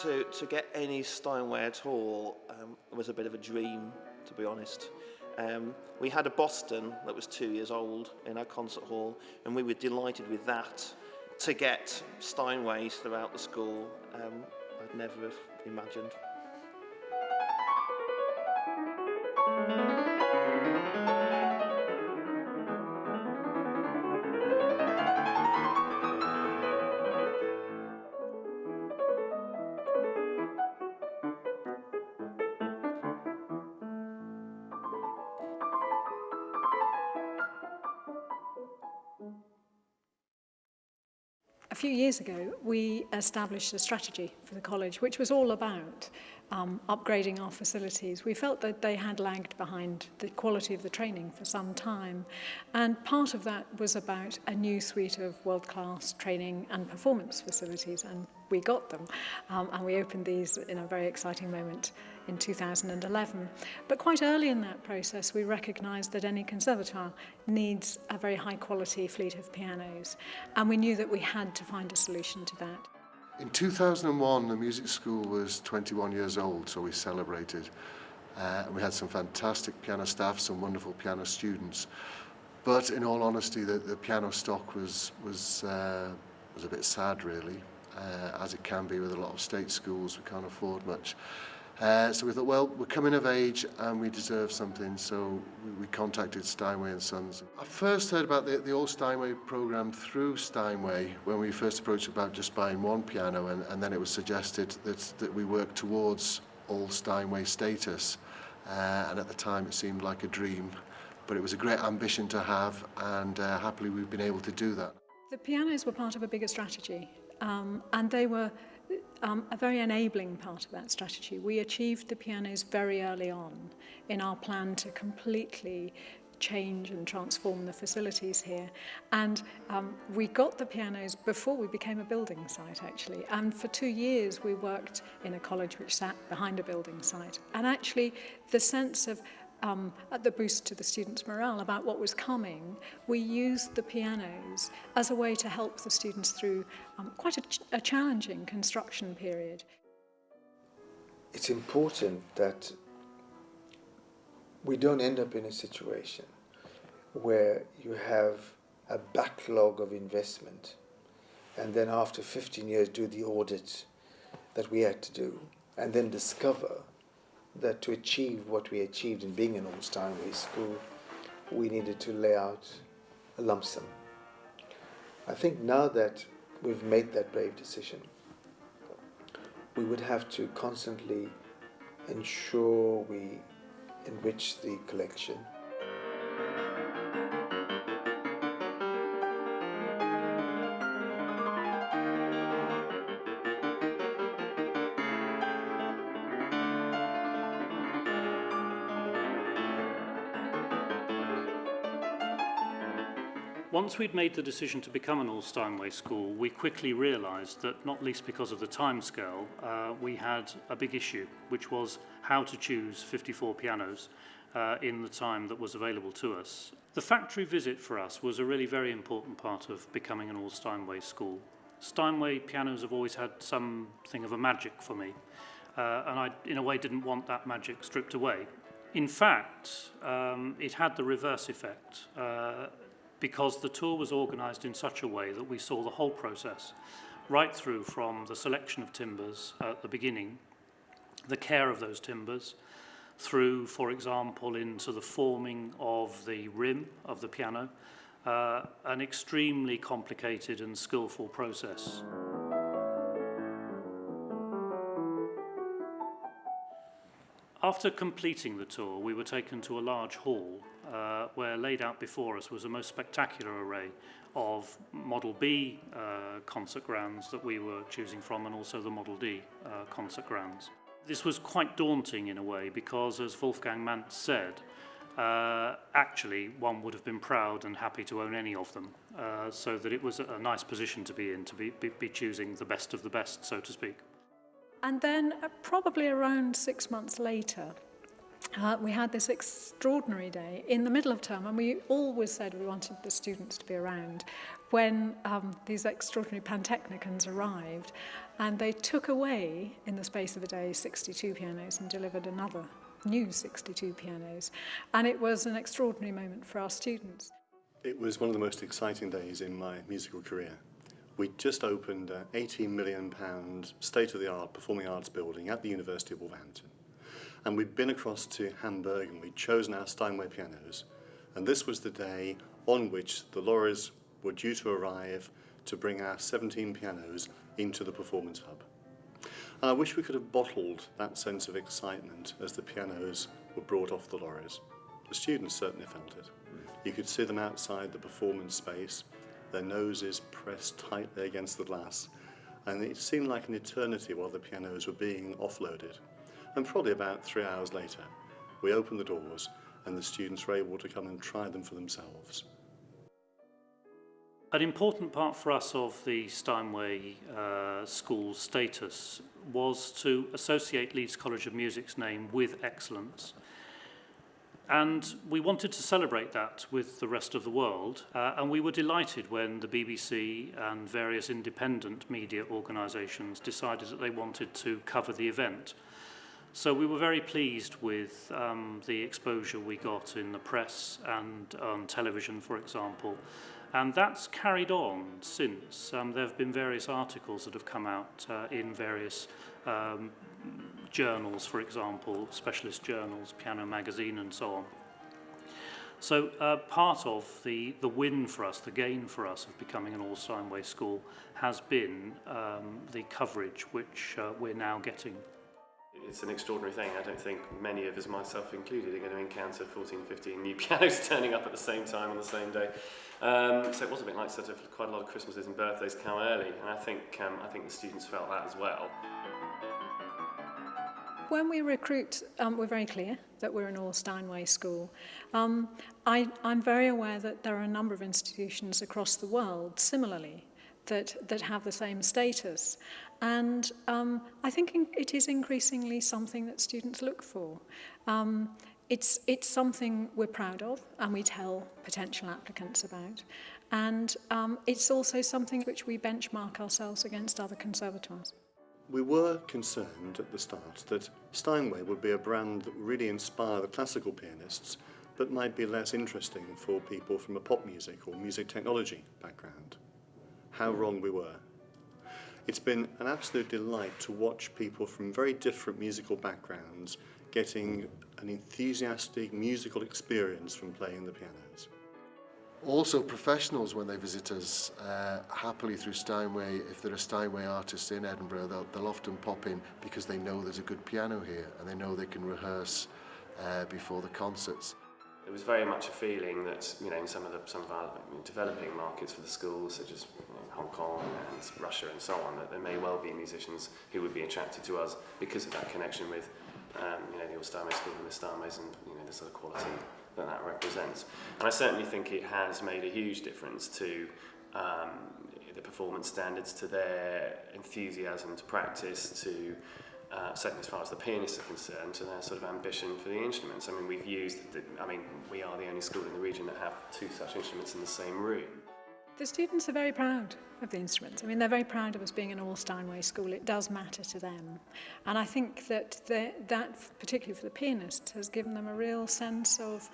to get any Steinway at all was a bit of a dream, to be honest. We had a Boston that was 2 years old in our concert hall, and we were delighted with that. To get Steinways throughout the school, I'd never have imagined. A few years ago, we established a strategy for the college, which was all about upgrading our facilities. We felt that they had lagged behind the quality of the training for some time, and part of that was about a new suite of world-class training and performance facilities, and we got them, and we opened these in a very exciting moment in 2011. But quite early in that process, we recognised that any conservatoire needs a very high-quality fleet of pianos, and we knew that we had to find a solution to that. In 2001, the music school was 21 years old, so we celebrated. And we had some fantastic piano staff, some wonderful piano students. But in all honesty, the piano stock was a bit sad, really, as it can be with a lot of state schools. We can't afford much. So we thought, well, we're coming of age and we deserve something, so we contacted Steinway and Sons. I first heard about the All-Steinway program through Steinway when we first approached about just buying one piano, and then it was suggested that we work towards All-Steinway status. And at the time it seemed like a dream, but it was a great ambition to have, and happily we've been able to do that. The pianos were part of a bigger strategy, and they were a very enabling part of that strategy. We achieved the pianos very early on in our plan to completely change and transform the facilities here. And we got the pianos before we became a building site, actually. And for 2 years, we worked in a college which sat behind a building site. And actually, the sense of the boost to the students' morale about what was coming, we used the pianos as a way to help the students through quite a challenging construction period. It's important that we don't end up in a situation where you have a backlog of investment and then after 15 years do the audit that we had to do and then discover that to achieve what we achieved in being an All-Steinway School, we needed to lay out a lump sum. I think now that we've made that brave decision, we would have to constantly ensure we enrich the collection. Once we'd made the decision to become an All-Steinway School, we quickly realised that, not least because of the timescale, we had a big issue, which was how to choose 54 pianos in the time that was available to us. The factory visit for us was a really very important part of becoming an All-Steinway School. Steinway pianos have always had something of a magic for me, and I, in a way, didn't want that magic stripped away. In fact, it had the reverse effect. Because the tour was organised in such a way that we saw the whole process, right through from the selection of timbers at the beginning, the care of those timbers, through, for example, into the forming of the rim of the piano, an extremely complicated and skillful process. After completing the tour, we were taken to a large hall where laid out before us was a most spectacular array of Model B concert grounds that we were choosing from, and also the Model D concert grounds. This was quite daunting in a way because, as Wolfgang Mantz said, actually one would have been proud and happy to own any of them, so that it was a nice position to be in, to be choosing the best of the best, so to speak. And then probably around 6 months later, we had this extraordinary day in the middle of term, and we always said we wanted the students to be around when these extraordinary pantechnicons arrived, and they took away, in the space of a day, 62 pianos and delivered another new 62 pianos. And it was an extraordinary moment for our students. It was one of the most exciting days in my musical career. We just opened an £18 million state-of-the-art performing arts building at the University of Wolverhampton. And we'd been across to Hamburg and we'd chosen our Steinway pianos. And this was the day on which the lorries were due to arrive to bring our 17 pianos into the performance hub. And I wish we could have bottled that sense of excitement as the pianos were brought off the lorries. The students certainly felt it. You could see them outside the performance space, their noses pressed tightly against the glass, and it seemed like an eternity while the pianos were being offloaded. And probably about 3 hours later, we opened the doors and the students were able to come and try them for themselves. An important part for us of the Steinway School status was to associate Leeds College of Music's name with excellence. And we wanted to celebrate that with the rest of the world, and we were delighted when the BBC and various independent media organisations decided that they wanted to cover the event. So we were very pleased with the exposure we got in the press and on television, for example. And that's carried on since. There have been various articles that have come out in various journals, for example, specialist journals, Piano Magazine and so on. So part of the win for us, the gain for us of becoming an All-Steinway School has been the coverage which we're now getting. It's an extraordinary thing. I don't think many of us, myself included, are going to encounter 14, 15 new pianos turning up at the same time on the same day. So it was a bit like sort of quite a lot of Christmases and birthdays come early, and I think the students felt that as well. When we recruit, we're very clear that we're an All-Steinway School. I'm very aware that there are a number of institutions across the world, similarly, that have the same status. And I think it is increasingly something that students look for. It's something we're proud of and we tell potential applicants about. And it's also something which we benchmark ourselves against other conservatoires. We were concerned at the start that Steinway would be a brand that would really inspire the classical pianists, but might be less interesting for people from a pop music or music technology background. How wrong we were. It's been an absolute delight to watch people from very different musical backgrounds getting an enthusiastic musical experience from playing the pianos. Also, professionals, when they visit us happily through Steinway, if there are Steinway artists in Edinburgh, they'll often pop in because they know there's a good piano here and they know they can rehearse before the concerts. There was very much a feeling that, in some of our developing markets for the schools, such as Hong Kong and Russia and so on, that there may well be musicians who would be attracted to us because of that connection with, the All-Steinway School and the Steinways and the sort of quality that represents. And I certainly think it has made a huge difference to the performance standards, to their enthusiasm to practice, to certainly as far as the pianists are concerned, to their sort of ambition for the instruments. We are the only school in the region that have two such instruments in the same room. The students are very proud of the instruments. They're very proud of us being an All-Steinway School. It does matter to them. And I think that particularly for the pianists, has given them a real sense of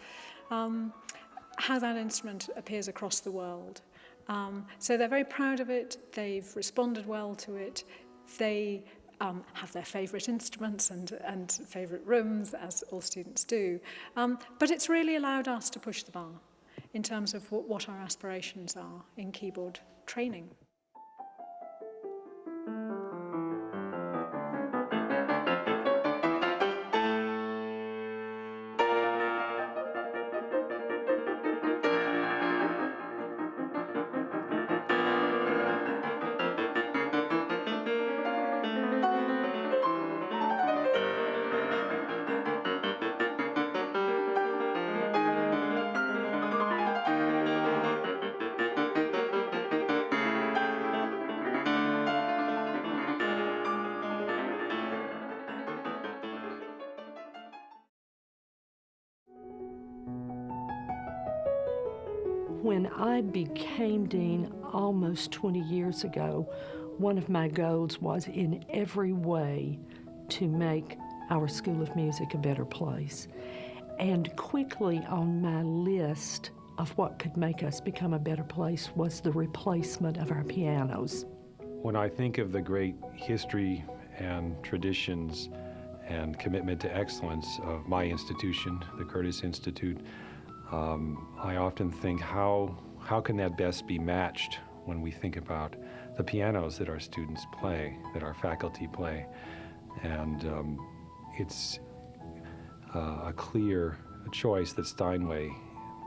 how that instrument appears across the world. So they're very proud of it. They've responded well to it. They have their favourite instruments and favourite rooms, as all students do. But it's really allowed us to push the bar in terms of what our aspirations are in keyboard training. When I became dean almost 20 years ago, one of my goals was in every way to make our School of Music a better place. And quickly on my list of what could make us become a better place was the replacement of our pianos. When I think of the great history and traditions and commitment to excellence of my institution, the Curtis Institute, I often think how can that best be matched when we think about the pianos that our students play, that our faculty play. And it's a clear choice that Steinway,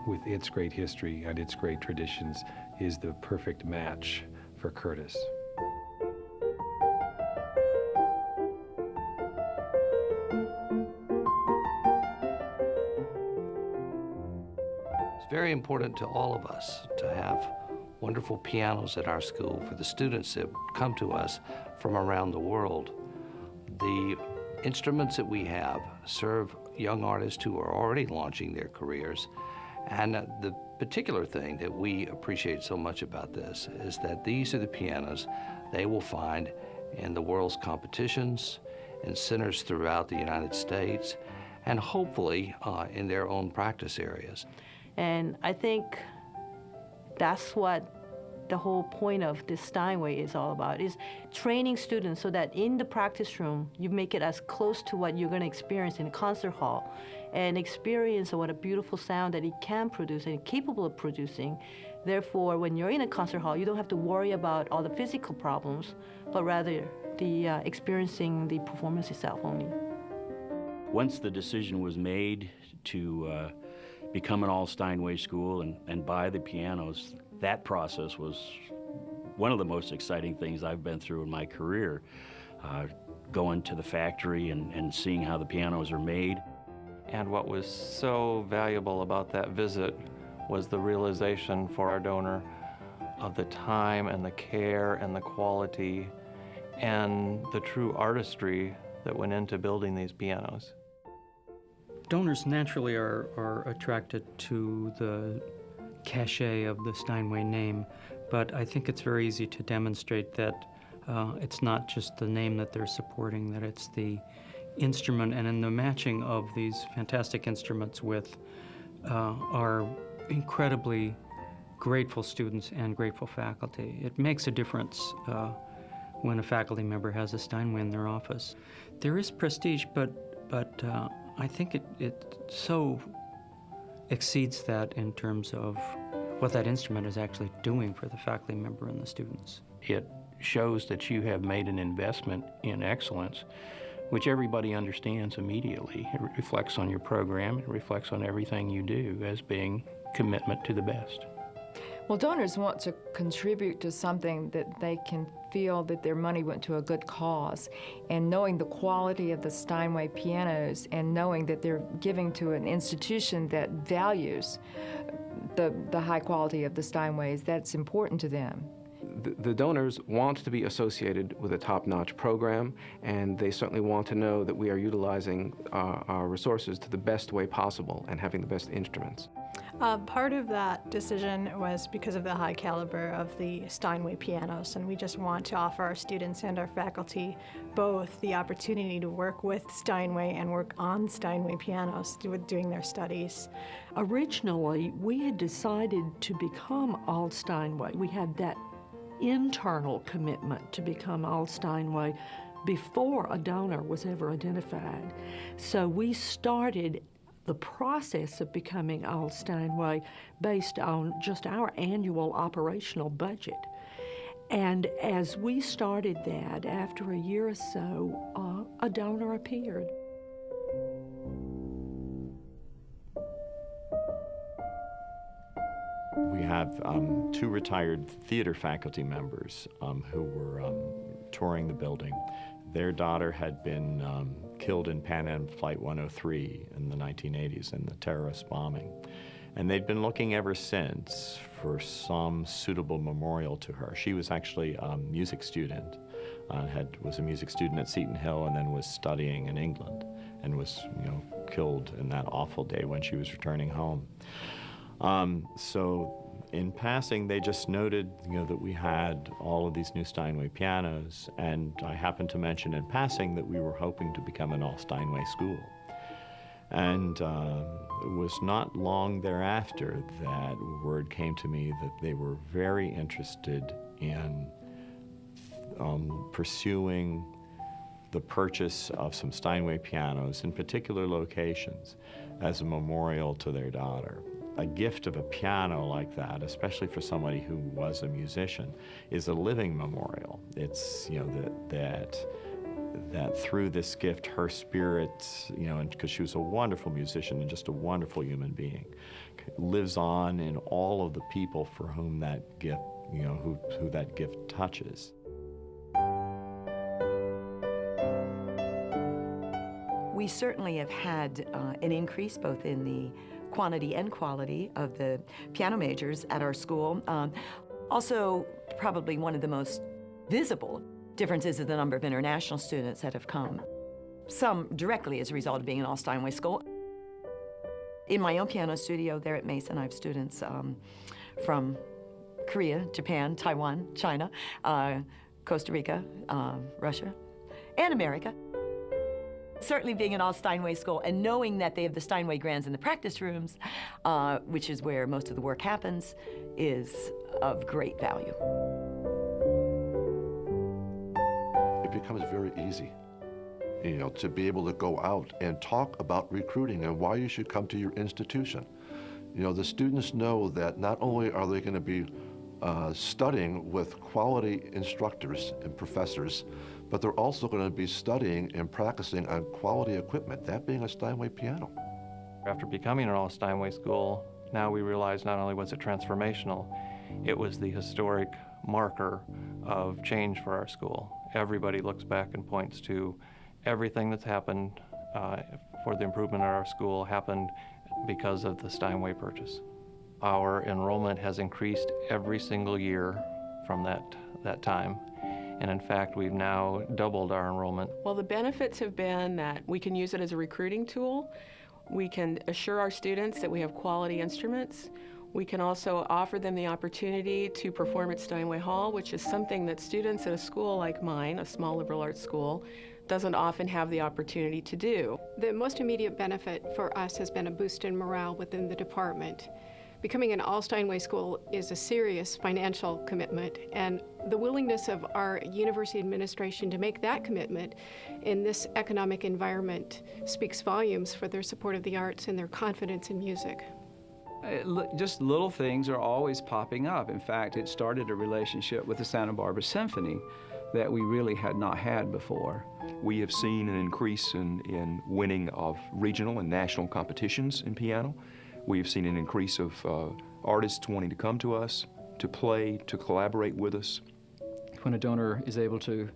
with its great history and its great traditions, is the perfect match for Curtis. It's very important to all of us to have wonderful pianos at our school for the students that come to us from around the world. The instruments that we have serve young artists who are already launching their careers, and the particular thing that we appreciate so much about this is that these are the pianos they will find in the world's competitions, in centers throughout the United States, and hopefully in their own practice areas. And I think that's what the whole point of this Steinway is all about, is training students so that in the practice room, you make it as close to what you're going to experience in a concert hall, and experience what a beautiful sound that it can produce and capable of producing. Therefore, when you're in a concert hall, you don't have to worry about all the physical problems, but rather the experiencing the performance itself only. Once the decision was made to become an All-Steinway School and buy the pianos, that process was one of the most exciting things I've been through in my career. Going to the factory and seeing how the pianos are made. And what was so valuable about that visit was the realization for our donor of the time and the care and the quality and the true artistry that went into building these pianos. Donors naturally are attracted to the cachet of the Steinway name, but I think it's very easy to demonstrate that it's not just the name that they're supporting, that it's the instrument, and in the matching of these fantastic instruments with our incredibly grateful students and grateful faculty. It makes a difference when a faculty member has a Steinway in their office. There is prestige, but I think it so exceeds that in terms of what that instrument is actually doing for the faculty member and the students. It shows that you have made an investment in excellence, which everybody understands immediately. It reflects on your program, it reflects on everything you do as being commitment to the best. Well, donors want to contribute to something that they can feel that their money went to a good cause. And knowing the quality of the Steinway pianos and knowing that they're giving to an institution that values the high quality of the Steinways, that's important to them. The donors want to be associated with a top-notch program, and they certainly want to know that we are utilizing our resources to the best way possible and having the best instruments. Part of that decision was because of the high caliber of the Steinway pianos, and we just want to offer our students and our faculty both the opportunity to work with Steinway and work on Steinway pianos with doing their studies. Originally, we had decided to become All-Steinway. We had that internal commitment to become All-Steinway before a donor was ever identified. So we started the process of becoming All-Steinway based on just our annual operational budget. And as we started that, after a year or so, a donor appeared. We have two retired theater faculty members who were touring the building. Their daughter had been killed in Pan Am Flight 103 in the 1980s in the terrorist bombing. And they'd been looking ever since for some suitable memorial to her. She was actually a music student, was a music student at Seton Hill and then was studying in England and was killed in that awful day when she was returning home. So In passing, they just noted, that we had all of these new Steinway pianos, and I happened to mention in passing that we were hoping to become an All-Steinway school. And it was not long thereafter that word came to me that they were very interested in pursuing the purchase of some Steinway pianos in particular locations as a memorial to their daughter. A gift of a piano like that, especially for somebody who was a musician, is a living memorial. It's, that through this gift, her spirit, and because she was a wonderful musician and just a wonderful human being, lives on in all of the people for whom that gift, who that gift touches. We certainly have had an increase both in the quantity and quality of the piano majors at our school. Also, probably one of the most visible differences is the number of international students that have come. Some directly as a result of being an All-Steinway school. In my own piano studio there at Mason, I have students from Korea, Japan, Taiwan, China, Costa Rica, Russia, and America. Certainly being an All-Steinway school and knowing that they have the Steinway grands in the practice rooms, which is where most of the work happens, is of great value. It becomes very easy, to be able to go out and talk about recruiting and why you should come to your institution. The students know that not only are they going to be studying with quality instructors and professors, but they're also going to be studying and practicing on quality equipment, that being a Steinway piano. After becoming an All-Steinway school, now we realize not only was it transformational, it was the historic marker of change for our school. Everybody looks back and points to everything that's happened for the improvement of our school happened because of the Steinway purchase. Our enrollment has increased every single year from that time. And in fact, we've now doubled our enrollment. Well, the benefits have been that we can use it as a recruiting tool. We can assure our students that we have quality instruments. We can also offer them the opportunity to perform at Steinway Hall, which is something that students at a school like mine, a small liberal arts school, doesn't often have the opportunity to do. The most immediate benefit for us has been a boost in morale within the department. Becoming an All-Steinway school is a serious financial commitment, and the willingness of our university administration to make that commitment in this economic environment speaks volumes for their support of the arts and their confidence in music. Just little things are always popping up. In fact, it started a relationship with the Santa Barbara Symphony that we really had not had before. We have seen an increase in winning of regional and national competitions in piano. We've seen an increase of artists wanting to come to us, to play, to collaborate with us. When a donor is able to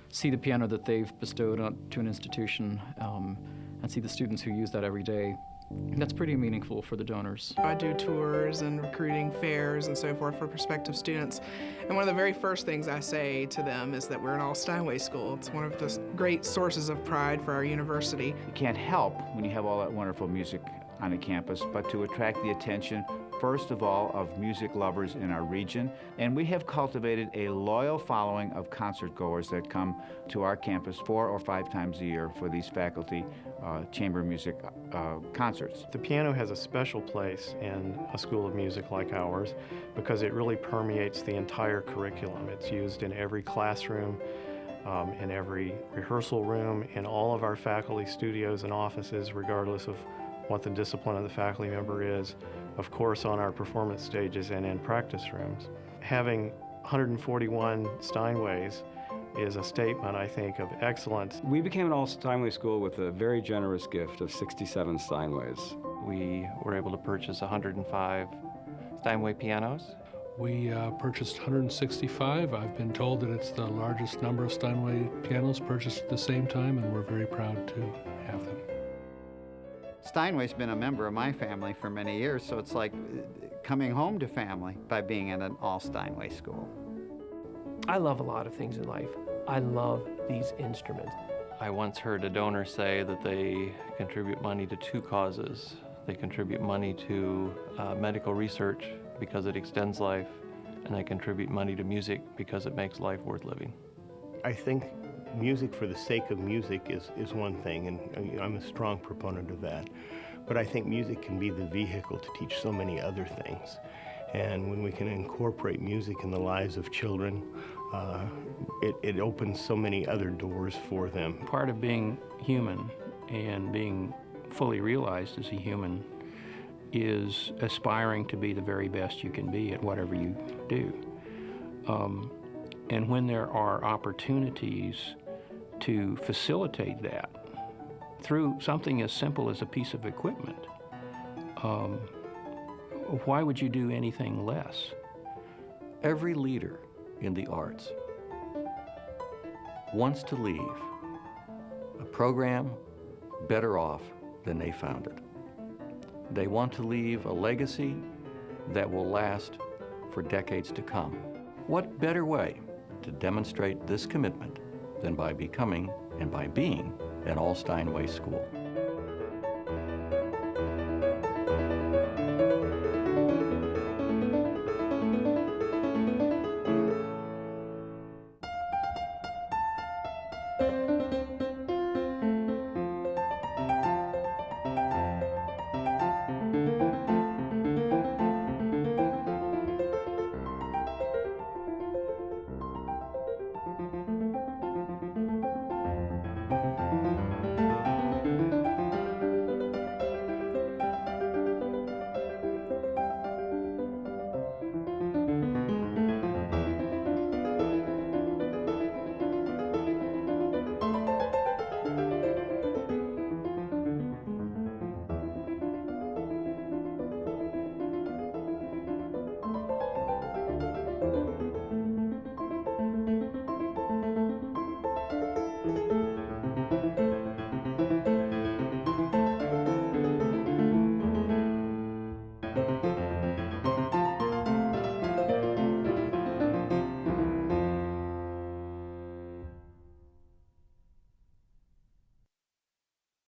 see the piano that they've bestowed on to an institution and see the students who use that every day, that's pretty meaningful for the donors. I do tours and recruiting fairs and so forth for prospective students. And one of the very first things I say to them is that we're an All-Steinway school. It's one of the great sources of pride for our university. You can't help when you have all that wonderful music on a campus, but to attract the attention, first of all, of music lovers in our region. And we have cultivated a loyal following of concert goers that come to our campus 4 or 5 times a year for these faculty chamber music concerts. The piano has a special place in a school of music like ours because it really permeates the entire curriculum. It's used in every classroom, in every rehearsal room, in all of our faculty studios and offices, regardless of what the discipline of the faculty member is, of course on our performance stages and in practice rooms. Having 141 Steinways is a statement, I think, of excellence. We became an All-Steinway school with a very generous gift of 67 Steinways. We were able to purchase 105 Steinway pianos. We purchased 165. I've been told that it's the largest number of Steinway pianos purchased at the same time, and we're very proud to have them. Steinway's been a member of my family for many years, so it's like coming home to family by being in an All-Steinway school. I love a lot of things in life. I love these instruments. I once heard a donor say that they contribute money to 2 causes. They contribute money to medical research because it extends life, and they contribute money to music because it makes life worth living. I think music for the sake of music is one thing, and I'm a strong proponent of that. But I think music can be the vehicle to teach so many other things. And when we can incorporate music in the lives of children, it opens so many other doors for them. Part of being human and being fully realized as a human is aspiring to be the very best you can be at whatever you do. And when there are opportunities to facilitate that through something as simple as a piece of equipment, why would you do anything less? Every leader in the arts wants to leave a program better off than they found it. They want to leave a legacy that will last for decades to come. What better way to demonstrate this commitment than by becoming and by being an All-Steinway School?